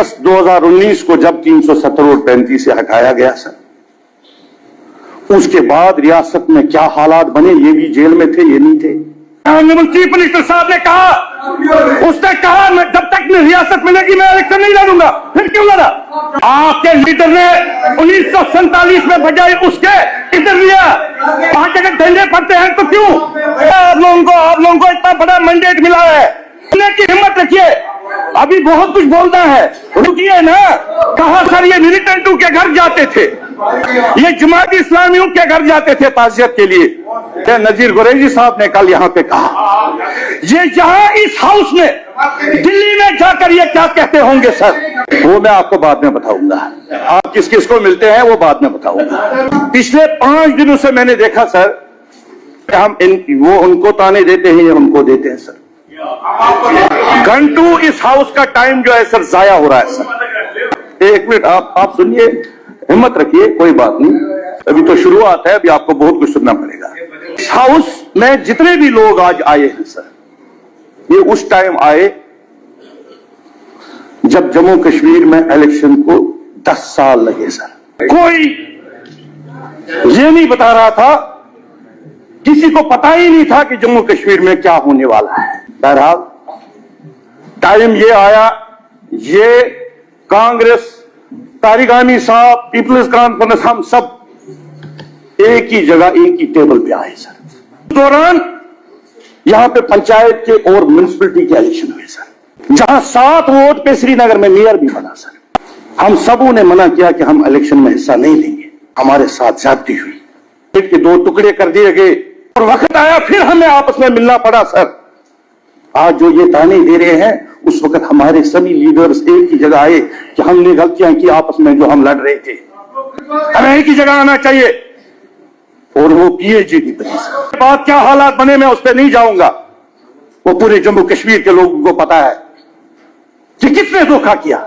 अगस्त 2019 को जब 370 और 35 से हटाया गया सर, उसके बाद रियासत में क्या हालात बने, ये भी जेल में थे, ये नहीं थे। चीफ मिनिस्टर साहब ने कहा, उसने कहा जब तक मैं रियासत मिलेगी मैं इलेक्शन नहीं लड़ूंगा। फिर क्यों लड़ा? आपके लीडर ने 1947 में बजाय उसके इधर लिया। 5 जगह डंडे पड़ते हैं तो क्यों? आप लोगों को इतना बड़ा मैंडेट मिला है, की हिम्मत रखिए। अभी बहुत कुछ बोलना है, रुकिए ना। कहा सर ये मिलिटेंटों के घर जाते थे, ये जमात इस्लामियों के घर जाते थे ताजियत के लिए। नजीर गुरैजी साहब ने कल यहाँ पे कहा, ये यहाँ इस हाउस में दिल्ली में जाकर ये क्या कहते होंगे सर, वो मैं आपको बाद में बताऊंगा। आप किस किस को मिलते हैं वो बाद में बताऊंगा। पिछले 5 दिनों से मैंने देखा सर, हम वो उनको ताने देते हैं या उनको देते हैं सर। घंटों इस हाउस का टाइम जो है सर जाया हो रहा है सर। एक मिनट आप सुनिए, हिम्मत रखिए, कोई बात नहीं, अभी तो शुरुआत है, अभी आपको बहुत कुछ सुनना पड़ेगा। इस हाउस में जितने भी लोग आज आए हैं सर, ये उस टाइम आए जब जम्मू कश्मीर में इलेक्शन को 10 साल लगे सर। कोई ये नहीं बता रहा था, किसी को पता ही नहीं था कि जम्मू कश्मीर में क्या होने वाला है। बहरहाल टाइम ये आया, ये कांग्रेस, तारिक आमिर साहब, पीपल्स कॉन्फ्रेंस, हम सब एक ही जगह एक ही टेबल पे आए सर। इस दौरान यहां पे पंचायत के और म्युनिसिपैलिटी के इलेक्शन हुए सर, जहां 7 वोट पे श्रीनगर में मेयर भी बना सर। हम सबों ने मना किया कि हम इलेक्शन में हिस्सा नहीं लेंगे, हमारे साथ ज्यादती हुई, पेट के 2 टुकड़े कर दिए गए और वक्त आया फिर हमें आपस में मिलना पड़ा सर। आज जो ये ताने दे रहे हैं, उस वक्त हमारे सभी लीडर्स एक ही जगह आए कि हमने गलतियां की आपस में जो हम लड़ रहे थे, हमें एक ही जगह आना चाहिए, और वो पीएजी की बनी। बात क्या हालात बने मैं उस पर नहीं जाऊंगा, वो पूरे जम्मू कश्मीर के लोगों को पता है कि किसने धोखा किया।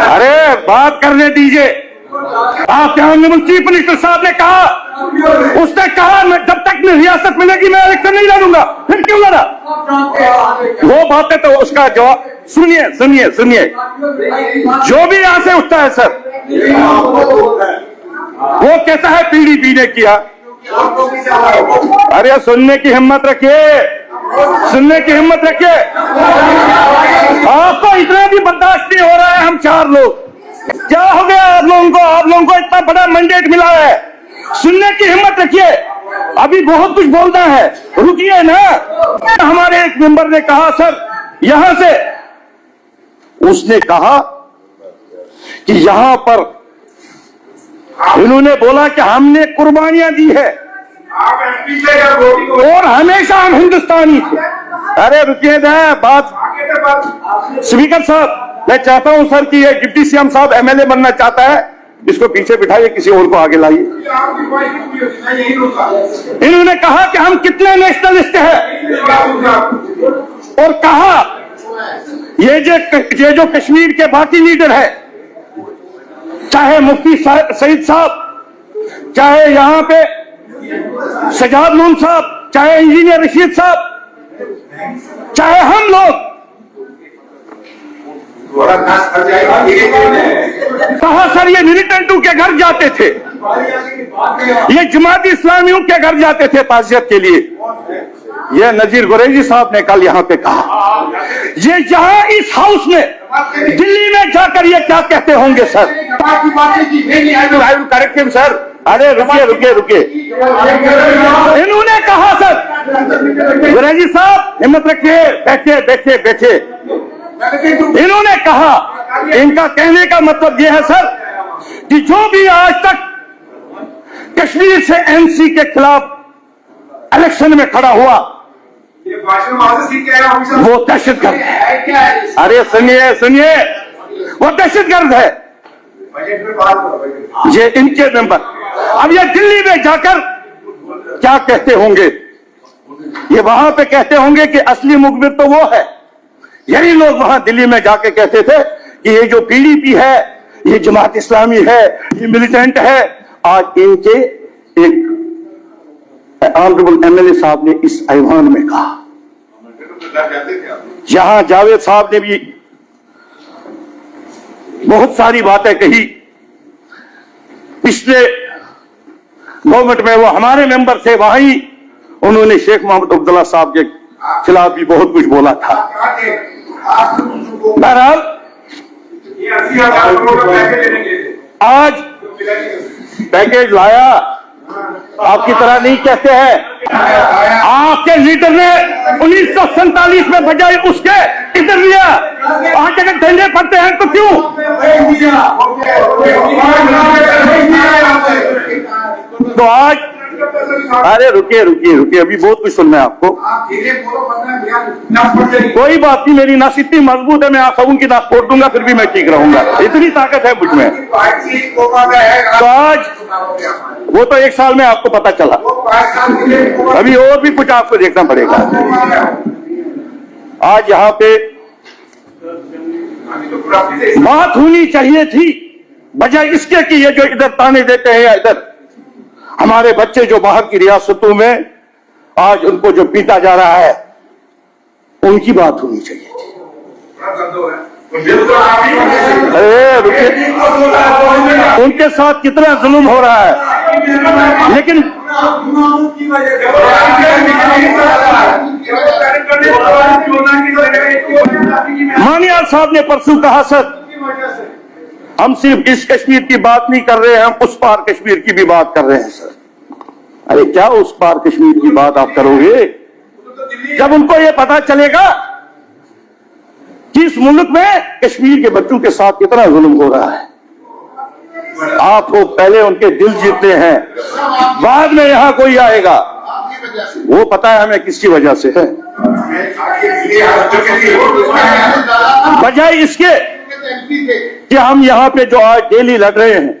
अरे बात करने दीजिए। आपके ऑनरेबल चीफ मिनिस्टर साहब ने कहा, उसने कहा जब तक मैं रियासत मिलेगी मैं इलेक्शन नहीं लड़ूंगा। फिर क्यों लड़ा? वो बातें तो उसका जवाब सुनिए सुनिए सुनिए, जो भी यहां से उठता है सर, वो कहता है पीडीपी ने किया। अरे सुनने की हिम्मत रखिए, सुनने की हिम्मत रखिए। आपको इतना भी बर्दाश्त नहीं हो रहा है। हम 4 लोग, क्या हो गया आप लोगों को इतना बड़ा मैंडेट मिला है, सुनने की हिम्मत रखिए। अभी बहुत कुछ बोलना है, रुकिए ना। हमारे एक मेंबर ने कहा सर, यहां से उसने कहा कि यहां पर इन्होंने बोला कि हमने कुर्बानियां दी है और हमेशा हम हिंदुस्तानी थे। अरे रुकिए ना बात। स्पीकर साहब, मैं चाहता हूं सर कि ये डिप्टी सीएम साहब एमएलए बनना चाहता है, इसको पीछे बिठाइए, किसी और को आगे लाइए। इन्होंने कहा कि हम कितने नेशनलिस्ट हैं, और कहा ये जो कश्मीर के बाकी लीडर है, चाहे मुफ्ती सईद साहब, चाहे यहां पे सजाद लोन साहब, चाहे इंजीनियर रशीद साहब, चाहे हम लोग, कहा सर ये मिलिटेंटों के घर जाते थे, ये जमात इस्लामियों के घर जाते थे ताजियत के लिए। ये नजीर गुरैजी साहब ने कल यहाँ पे कहा, ये यहाँ इस हाउस में दिल्ली में जाकर ये क्या कहते होंगे सर। Correct him sir. अरे रुकिए रुकिए रुकिए, इन्होंने कहा सर, गुरैजी साहब हिम्मत रखिए, बैठिए बैठिए बैठिए। इन्होंने कहा, इनका कहने का मतलब यह है सर कि जो भी आज तक कश्मीर से एनसी के खिलाफ इलेक्शन में खड़ा हुआ वो दहशतगर्द है। अरे सुनिए सुनिए, वो दहशतगर्द है। ये इनके मेंबर अब ये दिल्ली में जाकर क्या कहते होंगे, ये वहां पे कहते होंगे कि असली मुखबिर तो वो है। यही लोग वहां दिल्ली में जाके कहते थे कि ये जो पीडीपी है, ये जमात इस्लामी है, ये मिलिटेंट है। आज इनके एक ऑनरेबल एमएलए साहब ने इस ऐवान में कहा, यहां जावेद साहब ने भी बहुत सारी बातें कही। पिछले गवर्नमेंट में वो हमारे मेंबर थे, वहीं उन्होंने शेख मोहम्मद अब्दुल्ला साहब के खिलाफ भी बहुत कुछ बोला था। बहरहाल आज पैकेज लाया, आपकी तरह नहीं कहते हैं। आपके लीडर ने 1947 में बजाय उसके इधर लिया, आज अगर देने पड़ते हैं तो क्यों? तो आज अरे रुकिए रुकिए रुकिए, अभी बहुत कुछ सुनना है आपको। कोई बात नहीं, मेरी नस इतनी मजबूत है, मैं आप सबों की नस फोड़ दूंगा फिर भी मैं ठीक रहूंगा, इतनी ताकत है मुझ में। तो आज वो तो 1 साल में आपको पता चला, अभी और भी कुछ आपको देखना पड़ेगा। आज यहाँ पे बात होनी चाहिए थी, बजाय इसके कि ये जो इधर ताने देते हैं या इधर हमारे बच्चे जो बाहर की रियासतों में आज उनको जो पीटा जा रहा है, उनकी बात होनी चाहिए थी। अरे रुकिए, उनके साथ कितना जुल्म हो रहा है, लेकिन मानियार साहब ने परसों कहा सर हम सिर्फ इस कश्मीर की बात नहीं कर रहे हैं, हम उस पार कश्मीर की भी बात कर रहे हैं सर। अरे क्या उस पार कश्मीर की बात आप करोगे जब उनको ये पता चलेगा कि इस मुल्क में कश्मीर के बच्चों के साथ कितना जुल्म हो रहा है। आपको पहले उनके दिल जीतने हैं, बाद में यहां कोई आएगा, वो पता है हमें किसकी वजह से है। बजाय इसके कि हम यहाँ पे जो आज डेली लड़ रहे हैं,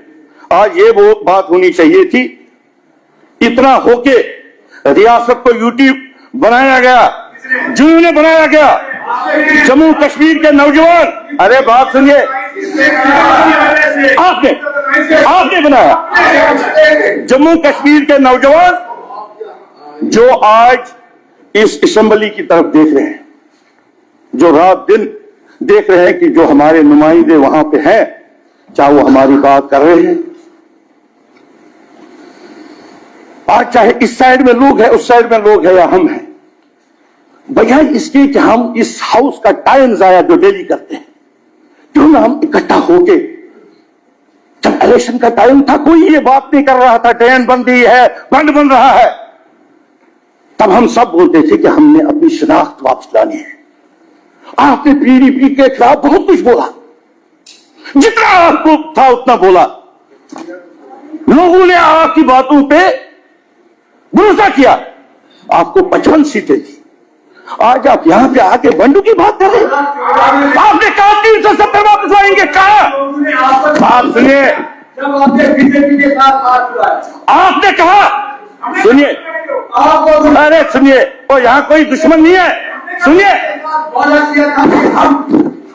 आज ये वो बात होनी चाहिए थी। इतना होके रियासत को यूटी बनाया गया, जिन्होंने बनाया गया जम्मू कश्मीर के नौजवान, अरे बात सुनिए, आपने बनाया जम्मू कश्मीर के नौजवान जो आज इस असेंबली की तरफ देख रहे हैं, जो रात दिन देख रहे हैं कि जो हमारे नुमाइंदे वहां पे हैं, चाहे वो हमारी बात कर रहे हैं। आज चाहे इस साइड में लोग हैं, उस साइड में लोग हैं या हम हैं, बजाय इसके कि हम इस हाउस का टाइम जाया जो डेली करते हैं, क्यों ना हम इकट्ठा होके, जब इलेक्शन का टाइम था कोई ये बात नहीं कर रहा था ट्रेन बंदी है, बंद बन रहा है, तब हम सब बोलते थे कि हमने अपनी शनाख्त वापस लानी है। आपने पीडीपी के खिलाफ बहुत कुछ बोला, जितना आपको था उतना बोला, लोगों ने आपकी बातों पे भरोसा किया, आपको 55 सीटें दी। आज आप यहां पे आके बंडू की बात कर रहे हैं। आपने कहा 370 वापस लाएंगे, कहा बात सुनिए, जब आपने बीजेपी के साथ बात हुआ, आपने कहा सुनिए, अरे सुनिए, और यहां कोई दुश्मन नहीं है, सुनिए,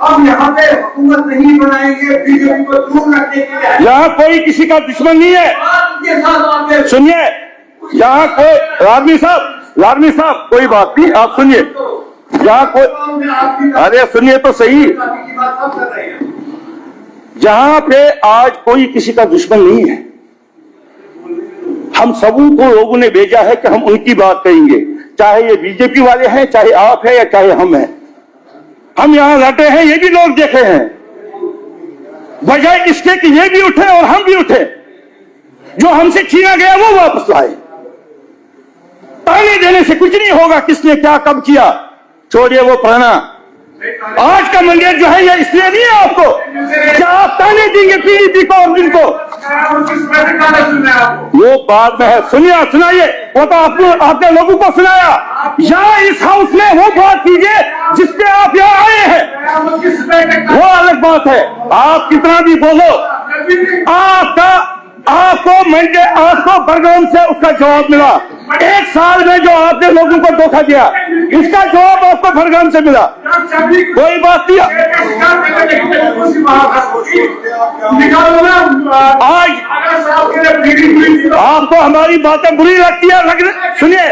हम यहाँ पे हुकूमत नहीं बनाएंगे, बीजेपी को दूर रखने के लिए, यहाँ कोई किसी का दुश्मन नहीं है। सुनिए, यहाँ कोई लाडमी साहब कोई बात नहीं, आप सुनिए, यहाँ कोई, अरे सुनिए तो सही, जहां पे आज कोई किसी का दुश्मन नहीं है, हम सबों को लोगों ने भेजा है कि हम उनकी बात करेंगे, चाहे ये बीजेपी वाले हैं, चाहे आप हैं या चाहे हम हैं। हम यहां लड़े हैं, ये भी लोग देखे हैं, बजाय इसके कि ये भी उठे और हम भी उठे, जो हमसे छीना गया वो वापस लाए। ताने देने से कुछ नहीं होगा, किसने क्या कब किया, छोड़िए वो पुराना। आज का मंडेट जो है ये इसलिए नहीं है आपको क्या आप ताने देंगे पीडीपी को और इनको, वो बाद में है, सुनाइए, वो तो आपने लोगों को सुनाया, यहाँ इस हाउस में वो बात कीजिए जिसपे आप यहाँ आए हैं, वो अलग बात है। आप कितना भी बोलो, आपको बरगाम से उसका जवाब मिला। 1 साल में जो आपने लोगों को धोखा दिया, इसका जवाब आपको बरगाम से मिला, कोई बात नहीं। आज आपको हमारी बातें बुरी लगती है, सुनिए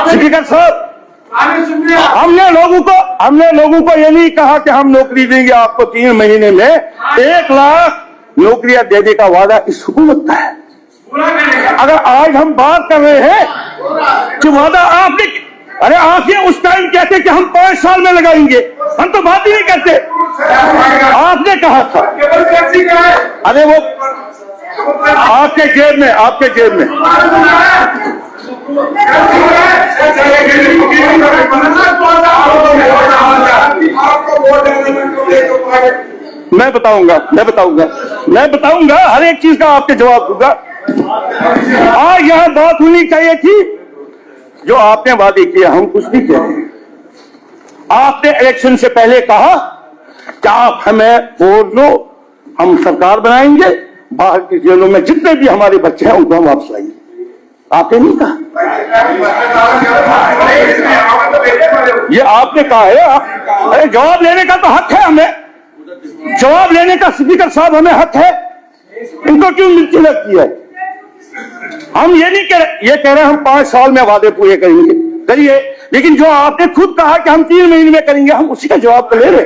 स्पीकर साहब, हमने लोगों को ये नहीं कहा कि हम नौकरी देंगे आपको 3 महीने में 1 लाख नौकरियां देने का वादा इस हुकूमत का है। अगर आज हम बात कर रहे हैं कि वादा आपने, अरे आप ये उस टाइम कहते कि हम 5 साल में लगाएंगे, हम तो बात ही नहीं करते। आपने कहा था, अरे वो आपके जेब में मैं बताऊंगा हर एक चीज का आपके जवाब दूंगा। आज यहां बात होनी चाहिए थी जो आपने वादे किए, हम कुछ नहीं कह रहे। आपने इलेक्शन से पहले कहा कि आप हमें वोट दो, हम सरकार बनाएंगे, बाहर की जेलों में जितने भी हमारे बच्चे हैं उनको हम वापस लाएंगे। आपने नहीं कहा, ये आपने कहा है। अरे जवाब लेने का तो हक है हमें, जवाब लेने का स्पीकर साहब हमें हक है। इनको क्यों मिर्ची लगती है? हम ये नहीं ये कह रहे हैं हम 5 साल में वादे पूरे करिए, लेकिन जो आपने खुद कहा कि हम 3 महीने में करेंगे, हम उसी का जवाब तो ले रहे।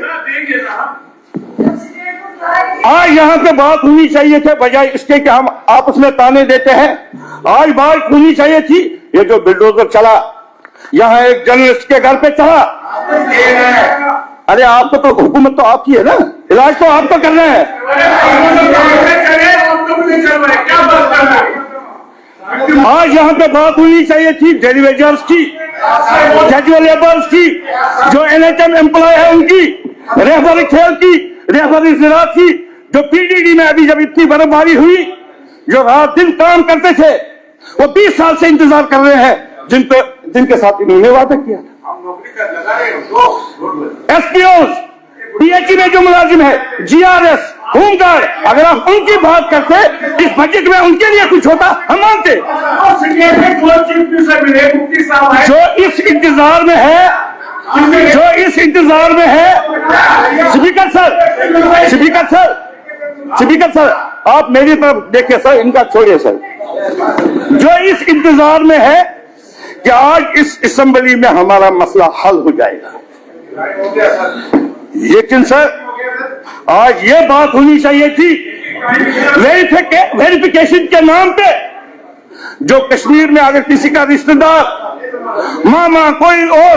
आज यहाँ पे बात होनी चाहिए थी, बजाय इसके कि हम आपस में ताने देते हैं। आज बात होनी चाहिए थी, ये जो बिल्डोजर चला यहाँ एक जर्नलिस्ट के घर पे चला, अरे आपको तो हुकूमत तो आपकी है ना, इलाज तो आप तो कर रहे हैं। आज यहाँ पे बात होनी चाहिए थी डेली वेजर्स की, कैजुअल लेबर्स की, जो NHM एम्प्लॉय है उनकी, रहबर खेल की, रहबर ज़राअत की, जो PDD में अभी जब इतनी बर्फबारी हुई, जो रात दिन काम करते थे, वो 20 साल से इंतजार कर रहे हैं जिनके साथ इन्होंने वादा किया था। SPOs, PHE में जो मुलाजिम है, GRS, होमगार्ड, अगर आप उनकी बात करते इस बजट में उनके लिए कुछ होता हम मानते। जो इस इंतजार में है, स्पीकर सर आप मेरी तरफ देखिए सर, इनका छोड़िए सर। जो इस इंतजार में है कि आज इस असेंबली में हमारा मसला हल हो जाएगा, लेकिन सर आज ये बात होनी चाहिए थी वेरिफिकेशन के नाम पे, जो कश्मीर में अगर किसी का रिश्तेदार, मामा, कोई और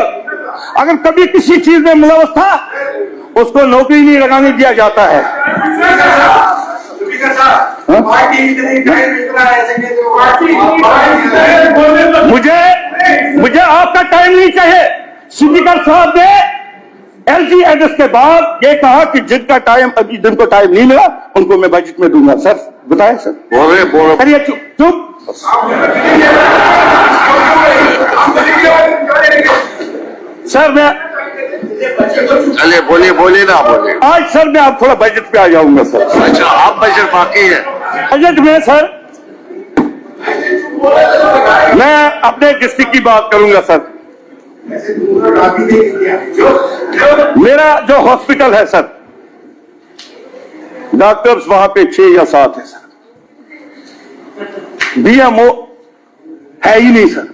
अगर कभी किसी चीज में मुलव्वस था, उसको नौकरी नहीं लगाने दिया जाता है। मुझे आपका टाइम नहीं चाहिए। स्पीकर साहब ने LG एड्रेस के बाद ये कहा कि जिनका टाइम अभी जिनको टाइम नहीं मिला उनको मैं बजट में दूंगा। सर बताएं सर। बोले चुप। सर मैं चलिए बोलिए ना बोलिए। आज सर मैं आप थोड़ा बजट पे आ जाऊंगा सर। अच्छा आप बजट बाकी है? बजट में सर मैं अपने डिस्ट्रिक्ट की बात करूंगा सर। मेरा जो हॉस्पिटल है सर, डॉक्टर्स वहां पे 6 या 7 है सर, BMO है ही नहीं सर।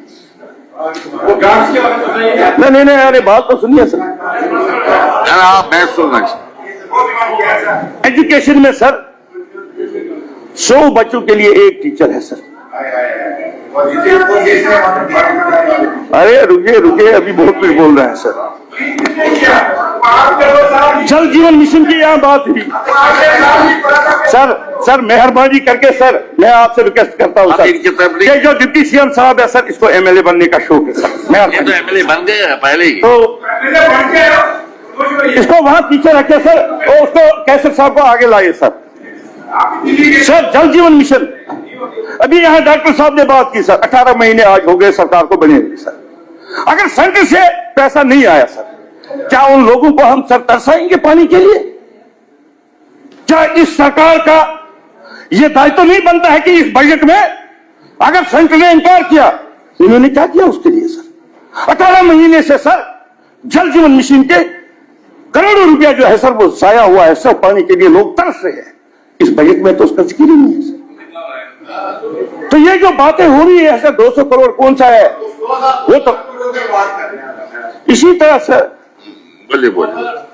नहीं अरे बात तो सुनिए सर। आप मैं सुनना। एजुकेशन में सर 100 बच्चों के लिए 1 टीचर है सर। अरे रुकिए अभी बहुत कुछ बोल रहे हैं सर। जल जीवन मिशन की यहाँ बात हुई सर मेहरबानी करके सर मैं आपसे रिक्वेस्ट करता हूँ सर, ये जो डिप्टी CM साहब है सर, इसको MLA बनने का शौक है सर। ये तो MLA बन गए पहले ही, तो इसको वहां पीछे रखे सर और उसको कैसर साहब को आगे लाइए सर। सर जल जीवन मिशन, अभी यहाँ डॉक्टर साहब ने बात की सर, 18 महीने आज हो गए सरकार को बने हुए सर। अगर सेंटर से पैसा नहीं आया सर, क्या उन लोगों को हम सर तरसाएंगे पानी के लिए? क्या इस सरकार का यह दायित्व नहीं बनता है कि इस बजट में अगर सेंटर ने इंकार किया, इन्होंने क्या किया उसके लिए सर? 18 महीने से सर जल जीवन मिशन के करोड़ों रुपया जो है सर वो साया हुआ है सर, पानी के लिए लोग तरस रहे हैं। इस बजट में तो उसका जिक्र ही नहीं है सर। तो ये जो बातें हो रही है सर, 200 करोड़ कौन सा है वो तो इसी तरह से बोलिए बोलिए।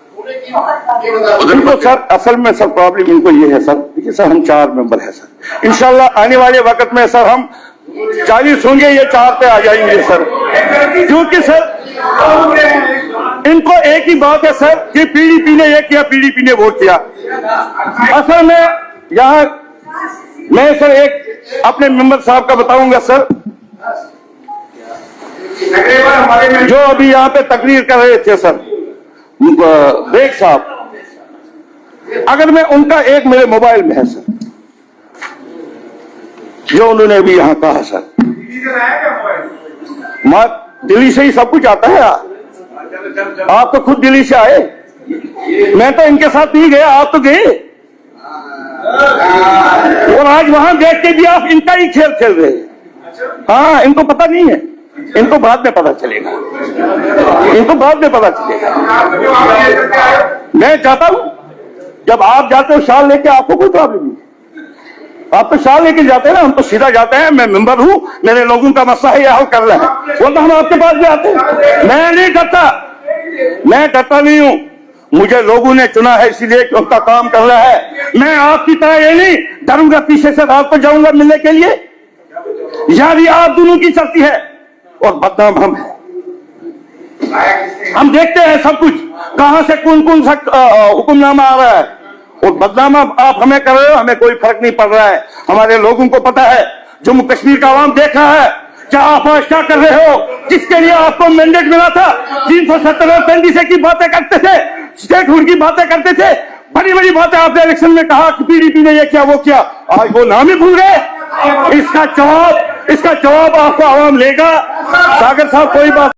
उधर इनको सर असल में सर प्रॉब्लम इनको ये है सर, देखिए सर हम 4 मेंबर हैं सर, इंशाल्लाह आने वाले वक्त में सर हम 40 होंगे, ये 4 पे आ जाएंगे सर, क्योंकि सर इनको एक ही बात है सर कि पीडीपी ने ये किया, पीडीपी ने वो किया। असल में यहाँ मैं सर एक अपने मेंबर साहब का बताऊंगा सर, जो अभी यहाँ पे तकरीर कर रहे थे सर बेग साहब, अगर मैं उनका एक मेरे मोबाइल में है सर जो उन्होंने अभी यहां कहा सर, दिल्ली से ही सब कुछ आता है। आप तो खुद दिल्ली से आए, मैं तो इनके साथ नहीं गया, आप तो गए, और आज वहां देख के भी आप इनका ही खेल खेल रहे हैं। हाँ, इनको पता नहीं है, इनको बाद में पता चलेगा, इनको बाद में पता चलेगा। मैं चाहता हूं जब आप जाते हो शाल लेके, आपको कोई प्रॉब्लम नहीं, आप तो शाल लेके जाते हैं ना, हम तो सीधा जाते हैं, मैं मेंबर हूं, मेरे लोगों का मसला है, यह हल कर रहे हैं, वो तो हम आपके पास भी आते हैं। मैं नहीं डरता, मैं डरता नहीं हूं, मुझे लोगों ने चुना है इसीलिए कि उनका काम कर रहा है। मैं आपकी तरह ये नहीं डरूंगा, पीछे से रात को जाऊंगा मिलने के लिए, यारी आप दोनों की चलती है और बदनाम हम हैं। हम देखते हैं सब कुछ, कहां से कौन कौन सा हुक्मनामा आ रहा है, और बदनाम आप हमें कर रहे हो, हमें कोई फर्क नहीं पड़ रहा है। हमारे लोगों को पता है, जम्मू कश्मीर का आवाम देख रहा है क्या आप आज क्या कर रहे हो, जिसके लिए आपको मैंडेट मिला था। 370 और 35 की बातें करते थे, स्टेटहुड की बातें करते थे, बड़ी बड़ी बातें आपने इलेक्शन में कहा कि पीडीपी ने ये किया वो किया, आज वो नाम ही भूल गए। इसका जवाब आपको आवाम लेगा। सागर साहब कोई बात